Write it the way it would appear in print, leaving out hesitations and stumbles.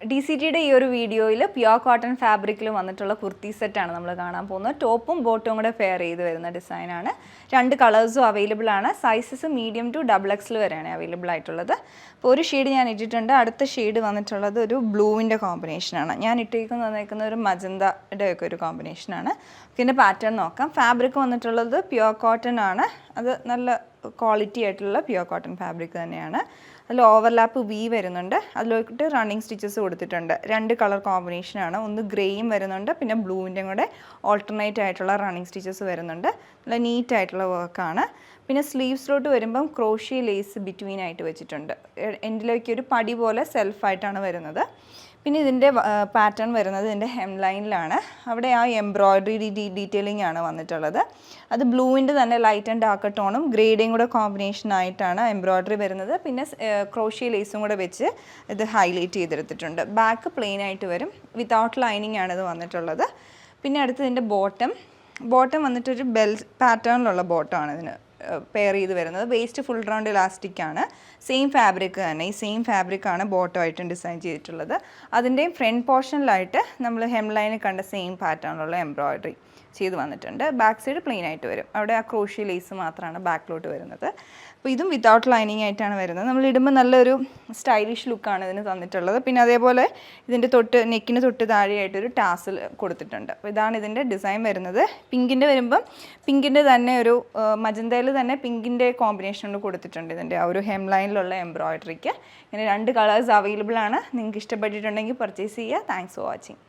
DCTയുടെ ഈ ഒരു വീഡിയോയിൽ പ്യുവർ കോട്ടൺ ഫാബ്രിക്കിൽ വന്നിട്ടുള്ള കുർത്തി സെറ്റാണ് നമ്മൾ കാണാൻ പോകുന്നത്. ടോപ്പും ബോട്ടും കൂടെ പെയർ ചെയ്ത് വരുന്ന ഡിസൈനാണ്. 2 കളേഴ്സും അവൈലബിൾ ആണ്. സൈസസ് മീഡിയം ടു XXL വരെയാണ് അവൈലബിൾ ആയിട്ടുള്ളത്. അപ്പോൾ ഒരു ഷെയ്ഡ് ഞാൻ ഇട്ടിട്ടുണ്ട്. അടുത്ത ഷെയ്ഡ് വന്നിട്ടുള്ളത് ഒരു ബ്ലൂവിൻ്റെ കോമ്പിനേഷനാണ്. ഞാൻ ഇട്ടേക്കുന്ന ഒരു മജന്തയുടെ ഒക്കെ ഒരു കോമ്പിനേഷനാണ്. ഇതിൻ്റെ പാറ്റേൺ നോക്കാം. ഫാബ്രിക് വന്നിട്ടുള്ളത് പ്യുവർ കോട്ടൺ ആണ്. അത് നല്ല ക്വാളിറ്റി ആയിട്ടുള്ള പ്യുവർ കോട്ടൺ ഫാബ്രിക് തന്നെയാണ്. അതിൽ ഓവർലാപ്പ് വി വരുന്നുണ്ട്. അതിലോട്ട് റണ്ണിങ് സ്റ്റിച്ചസ് കൊടുത്തിട്ടുണ്ട്. 2 കളർ കോമ്പിനേഷനാണ്. ഒന്ന് ഗ്രേയും വരുന്നുണ്ട്, പിന്നെ ബ്ലൂവിൻ്റെയും കൂടെ ഓൾട്ടർനേറ്റ് ആയിട്ടുള്ള റണ്ണിങ് സ്റ്റിച്ചസ് വരുന്നുണ്ട്. നല്ല നീറ്റ് ആയിട്ടുള്ള വർക്കാണ്. പിന്നെ സ്ലീവ്സിലോട്ട് വരുമ്പം ക്രോഷ്യ ലേസ് ബിറ്റ്വീൻ ആയിട്ട് വെച്ചിട്ടുണ്ട്. എൻഡിലേക്ക് ഒരു പടി പോലെ സെൽഫായിട്ടാണ് വരുന്നത്. പിന്നെ ഇതിൻ്റെ പാറ്റേൺ വരുന്നത് ഇതിൻ്റെ ഹെം ലൈനിലാണ്. അവിടെ ആ എംബ്രോയ്ഡറി ഡീറ്റെയിലിംഗ് ആണ് വന്നിട്ടുള്ളത്. അത് ബ്ലൂവിൻ്റെ തന്നെ ലൈറ്റ് ആൻഡ് ഡാർക്ക് ടോണും ഗ്രേഡയും കൂടെ കോമ്പിനേഷൻ ആയിട്ടാണ് എംബ്രോയ്ഡറി വരുന്നത്. പിന്നെ ക്രോഷ്യ ലേസും കൂടെ വെച്ച് ഇത് ഹൈലൈറ്റ് ചെയ്തെടുത്തിട്ടുണ്ട്. ബാക്ക് പ്ലെയിൻ ആയിട്ട് വരും. വിത്തൗട്ട് ലൈനിങ് ആണ് ഇത് വന്നിട്ടുള്ളത്. പിന്നെ അടുത്ത് ഇതിൻ്റെ ബോട്ടം വന്നിട്ടൊരു ബെൽ പാറ്റേണിലുള്ള ബോട്ടമാണ് ഇതിന് പെയർ ചെയ്ത് വരുന്നത്. വേസ്റ്റ് ഫുൾ റൗണ്ട് ഇലാസ്റ്റിക് ആണ്. സെയിം ഫാബ്രിക് തന്നെ. ഈ സെയിം ഫാബ്രിക്കാണ് ബോട്ടമായിട്ടും ഡിസൈൻ ചെയ്തിട്ടുള്ളത്. അതിൻ്റെയും ഫ്രണ്ട് പോർഷനിലായിട്ട് നമ്മൾ ഹെം ലൈനിൽ കണ്ട സെയിം പാറ്റേണിലുള്ള എംബ്രോയ്ഡറി ചെയ്ത് വന്നിട്ടുണ്ട്. ബാക്ക് സൈഡ് പ്ലെയിൻ ആയിട്ട് വരും. അവിടെ ആ ക്രോഷ്യ ലേസ് മാത്രമാണ് ബാക്കിലോട്ട് വരുന്നത്. അപ്പോൾ ഇതും വിത്തൗട്ട് ലൈനിങ് ആയിട്ടാണ് വരുന്നത്. നമ്മൾ ഇടുമ്പോൾ നല്ലൊരു സ്റ്റൈലിഷ് ലുക്കാണ് ഇതിന് തന്നിട്ടുള്ളത്. പിന്നെ അതേപോലെ ഇതിൻ്റെ നെക്കിന് തൊട്ട് താഴെയായിട്ടൊരു ടാസിൽ കൊടുത്തിട്ടുണ്ട്. അപ്പോൾ ഇതാണ് ഇതിൻ്റെ ഡിസൈൻ വരുന്നത്. പിങ്കിൻ്റെ വരുമ്പം പിങ്കിൻ്റെ തന്നെ ഒരു മജന്തയിൽ തന്നെ പിങ്കിൻ്റെ കോമ്പിനേഷൻ കൊടുത്തിട്ടുണ്ട് ഇതിൻ്റെ ആ ഒരു ഹെം ലൈനിലുള്ള എംബ്രോയ്ഡറിക്ക്. ഇങ്ങനെ 2 കളേഴ്സ് അവൈലബിൾ ആണ്. നിങ്ങൾക്ക് ഇഷ്ടപ്പെട്ടിട്ടുണ്ടെങ്കിൽ പർച്ചേസ് ചെയ്യുക. Thanks for watching.